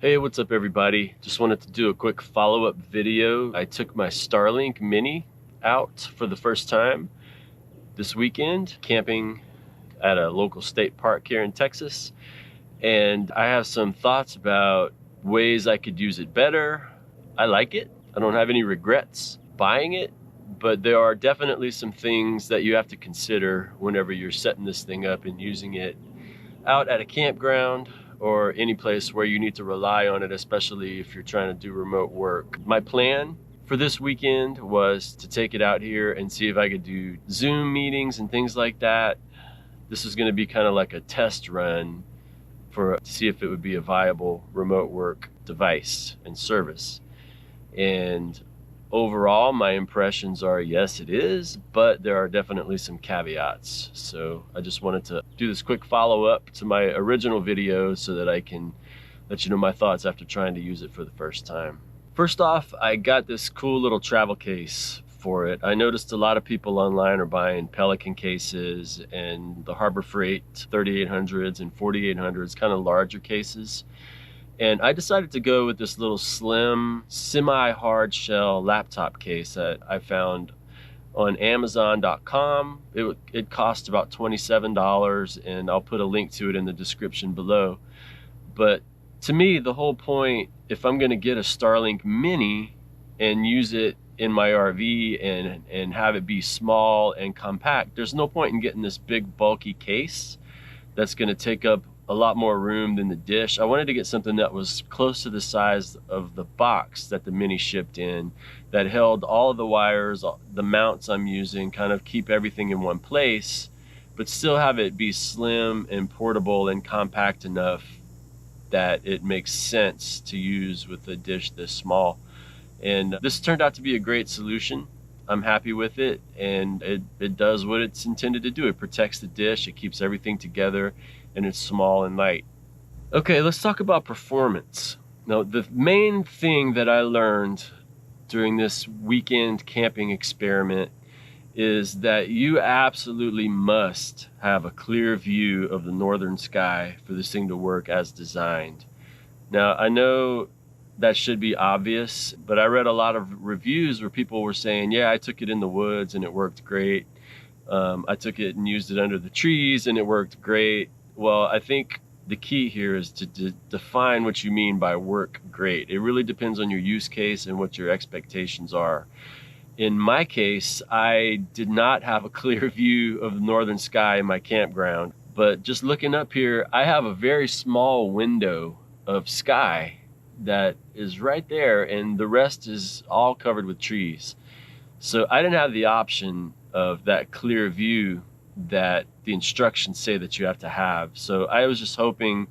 Hey, what's up everybody? Just wanted to do a quick follow-up video. I took my Starlink Mini out for the first time this weekend, camping at a local state park here in Texas. And I have some thoughts about ways I could use it better. I like it. I don't have any regrets buying it, but there are definitely some things that you have to consider whenever you're setting this thing up and using it out at a campground or any place where you need to rely on it, especially if you're trying to do remote work. My plan for this weekend was to take it out here and see if I could do Zoom meetings and things like that. This is going to be kind of like a test run to see if it would be a viable remote work device and service. And overall, my impressions are yes, it is, but there are definitely some caveats. So I just wanted to do this quick follow-up to my original video so that I can let you know my thoughts after trying to use it for the first time. First off, I got this cool little travel case for it. I noticed a lot of people online are buying Pelican cases and the Harbor Freight 3800s and 4800s, kind of larger cases. And I decided to go with this little slim, semi-hard shell laptop case that I found on Amazon.com. It cost about $27, and I'll put a link to it in the description below. But to me, the whole point, if I'm gonna get a Starlink Mini and use it in my RV and have it be small and compact, there's no point in getting this big bulky case that's gonna take up a lot more room than the dish. I wanted to get something that was close to the size of the box that the Mini shipped in, that held all of the wires, the mounts I'm using, kind of keep everything in one place, but still have it be slim and portable and compact enough that it makes sense to use with a dish this small. And this turned out to be a great solution. I'm happy with it, and it does what it's intended to do. It protects the dish, it keeps everything together, and it's small and light. Okay, let's talk about performance. Now, the main thing that I learned during this weekend camping experiment is that you absolutely must have a clear view of the northern sky for this thing to work as designed. Now, I know that should be obvious, but I read a lot of reviews where people were saying, yeah, I took it in the woods and it worked great. I took it and used it under the trees and it worked great. Well, I think the key here is to define what you mean by work great. It really depends on your use case and what your expectations are. In my case, I did not have a clear view of the northern sky in my campground, but just looking up here, I have a very small window of sky that is right there, and the rest is all covered with trees. So I didn't have the option of that clear view that the instructions say that you have to have. So I was just hoping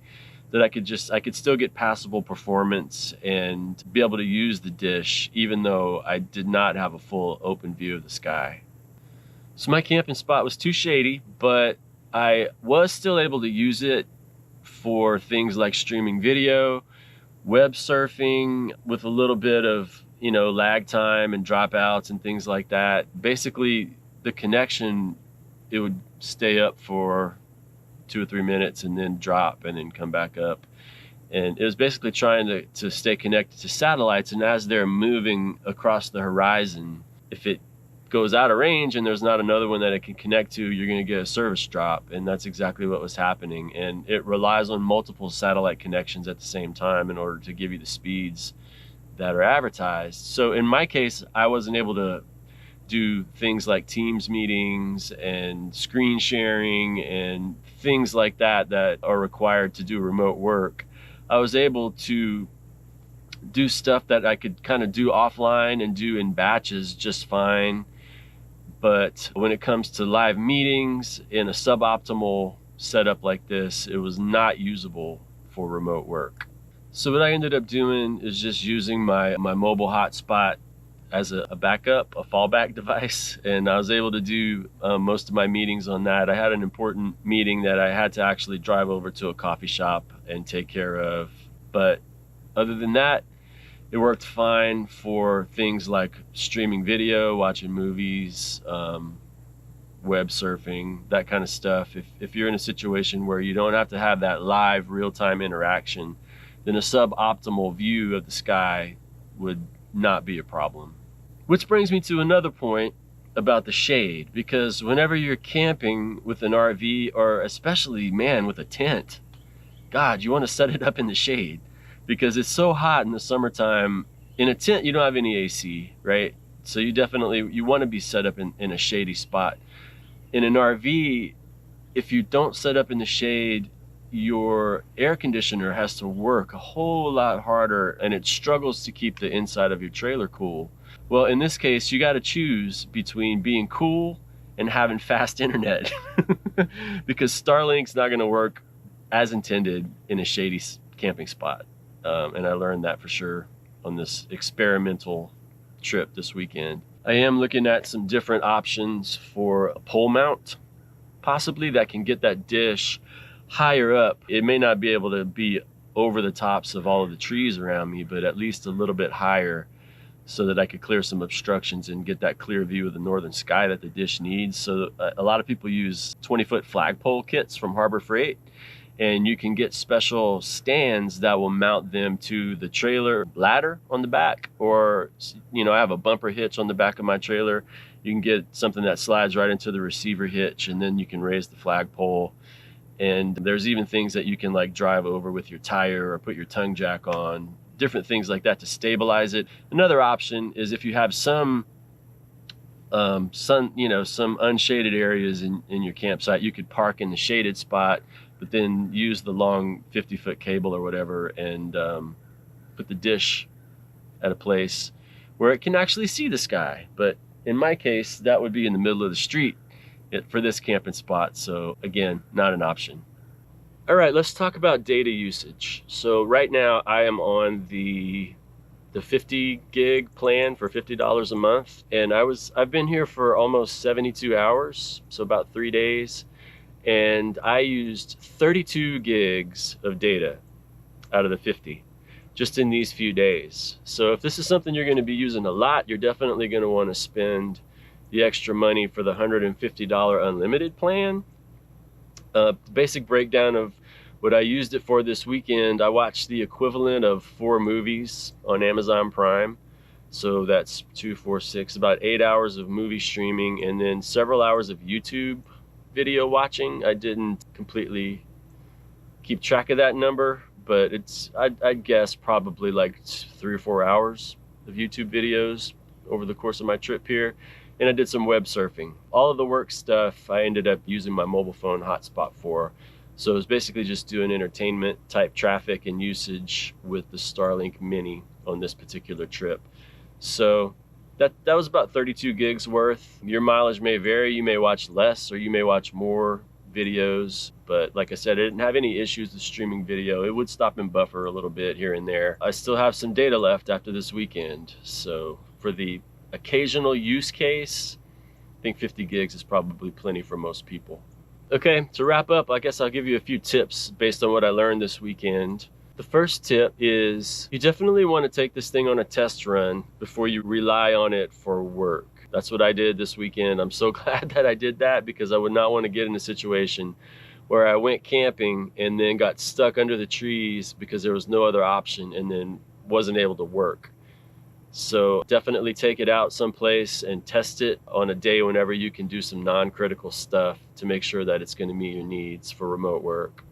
that I could still get passable performance and be able to use the dish even though I did not have a full open view of the sky. So my camping spot was too shady, but I was still able to use it for things like streaming video, web surfing with a little bit of, lag time and dropouts and things like that. Basically, the connection, it would stay up for 2 or 3 minutes and then drop and then come back up. And it was basically trying to stay connected to satellites, and as they're moving across the horizon, if it goes out of range and there's not another one that it can connect to, you're going to get a service drop. And that's exactly what was happening. And it relies on multiple satellite connections at the same time in order to give you the speeds that are advertised. So in my case, I wasn't able to do things like Teams meetings and screen sharing and things like that are required to do remote work. I was able to do stuff that I could kind of do offline and do in batches just fine. But when it comes to live meetings in a suboptimal setup like this, it was not usable for remote work. So what I ended up doing is just using my mobile hotspot as a backup, a fallback device, and I was able to do most of my meetings on that. I had an important meeting that I had to actually drive over to a coffee shop and take care of, but other than that, it worked fine for things like streaming video, watching movies, web surfing, that kind of stuff. If you're in a situation where you don't have to have that live real-time interaction, then a suboptimal view of the sky would not be a problem. Which brings me to another point about the shade, because whenever you're camping with an RV, or especially, man, with a tent, God, you want to set it up in the shade because it's so hot in the summertime. In a tent, you don't have any AC, right? So you want to be set up in a shady spot. In an RV, if you don't set up in the shade, your air conditioner has to work a whole lot harder, and it struggles to keep the inside of your trailer cool. Well, in this case, you got to choose between being cool and having fast internet because Starlink's not going to work as intended in a shady camping spot. And I learned that for sure on this experimental trip this weekend. I am looking at some different options for a pole mount, possibly, that can get that dish higher up. It may not be able to be over the tops of all of the trees around me, but at least a little bit higher, so that I could clear some obstructions and get that clear view of the northern sky that the dish needs. So a lot of people use 20-foot flagpole kits from Harbor Freight, and you can get special stands that will mount them to the trailer ladder on the back, or, you know, I have a bumper hitch on the back of my trailer. You can get something that slides right into the receiver hitch, and then you can raise the flagpole. And there's even things that you can like drive over with your tire or put your tongue jack on, different things like that to stabilize it. Another option is if you have some some unshaded areas in your campsite, you could park in the shaded spot, but then use the long 50-foot cable or whatever, and put the dish at a place where it can actually see the sky. But in my case, that would be in the middle of the street for this camping spot. So again, not an option. All right, let's talk about data usage. So right now I am on the 50 gig plan for $50 a month, and I've been here for almost 72 hours, so about 3 days, and I used 32 gigs of data out of the 50 just in these few days. So if this is something you're going to be using a lot, you're definitely going to want to spend the extra money for the $150 unlimited plan. Basic breakdown of what I used it for this weekend: I watched the equivalent of 4 movies on Amazon Prime. So that's 2, 4, 6, about 8 hours of movie streaming, and then several hours of YouTube video watching. I didn't completely keep track of that number, but I'd guess probably like 3 or 4 hours of YouTube videos over the course of my trip here. And I did some web surfing. All of the work stuff I ended up using my mobile phone hotspot for. So it was basically just doing entertainment type traffic and usage with the Starlink Mini on this particular trip. So that was about 32 gigs worth. Your mileage may vary. You may watch less or you may watch more videos, but like I said, I didn't have any issues with streaming video. It would stop and buffer a little bit here and there. I still have some data left after this weekend. So for the occasional use case, I think 50 gigs is probably plenty for most people. Okay, to wrap up, I guess I'll give you a few tips based on what I learned this weekend. The first tip is you definitely want to take this thing on a test run before you rely on it for work. That's what I did this weekend. I'm so glad that I did that, because I would not want to get in a situation where I went camping and then got stuck under the trees because there was no other option and then wasn't able to work. So definitely take it out someplace and test it on a day whenever you can do some non-critical stuff to make sure that it's going to meet your needs for remote work.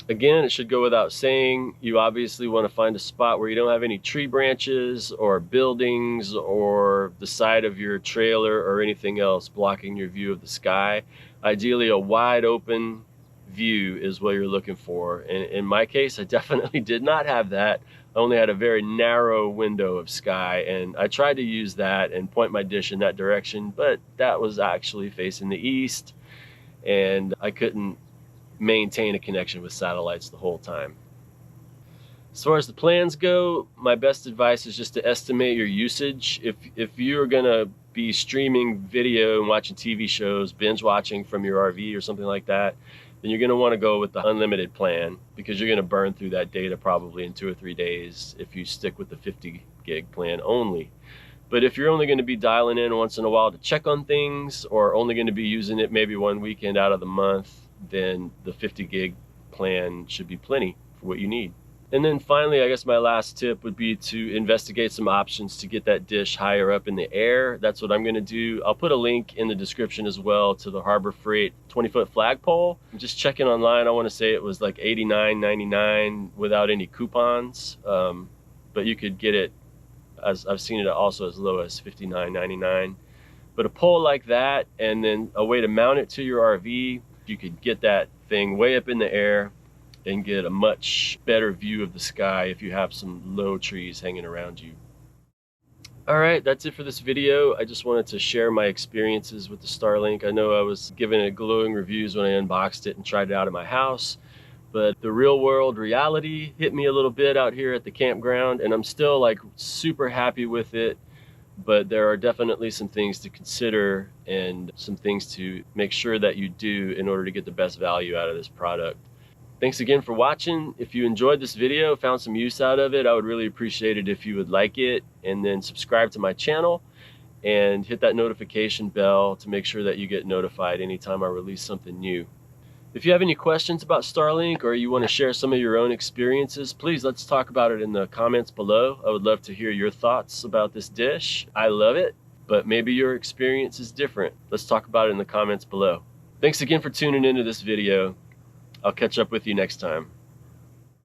Again, it should go without saying, you obviously want to find a spot where you don't have any tree branches or buildings or the side of your trailer or anything else blocking your view of the sky. Ideally, a wide open view is what you're looking for. And in my case, I definitely did not have that. I only had a very narrow window of sky, and I tried to use that and point my dish in that direction, but that was actually facing the east, and I couldn't maintain a connection with satellites the whole time. As far as the plans go, my best advice is just to estimate your usage. If you're gonna be streaming video and watching TV shows, binge watching from your RV or something like that, then you're gonna wanna go with the unlimited plan, because you're gonna burn through that data probably in 2 or 3 days if you stick with the 50 gig plan only. But if you're only gonna be dialing in once in a while to check on things, or only gonna be using it maybe one weekend out of the month, then the 50 gig plan should be plenty for what you need. And then finally, I guess my last tip would be to investigate some options to get that dish higher up in the air. That's what I'm gonna do. I'll put a link in the description as well to the Harbor Freight 20-foot flagpole. I'm just checking online. I wanna say it was like $89.99 without any coupons. But you could get it, as I've seen it also as low as $59.99. But a pole like that, and then a way to mount it to your RV, you could get that thing way up in the air and get a much better view of the sky if you have some low trees hanging around you. All right, that's it for this video. I just wanted to share my experiences with the Starlink. I know I was giving it glowing reviews when I unboxed it and tried it out at my house, but the real world reality hit me a little bit out here at the campground, and I'm still like super happy with it. But there are definitely some things to consider and some things to make sure that you do in order to get the best value out of this product. Thanks again for watching. If you enjoyed this video, found some use out of it, I would really appreciate it if you would like it, and then subscribe to my channel and hit that notification bell to make sure that you get notified anytime I release something new. If you have any questions about Starlink, or you want to share some of your own experiences, please let's talk about it in the comments below. I would love to hear your thoughts about this dish. I love it, but maybe your experience is different. Let's talk about it in the comments below. Thanks again for tuning into this video. I'll catch up with you next time.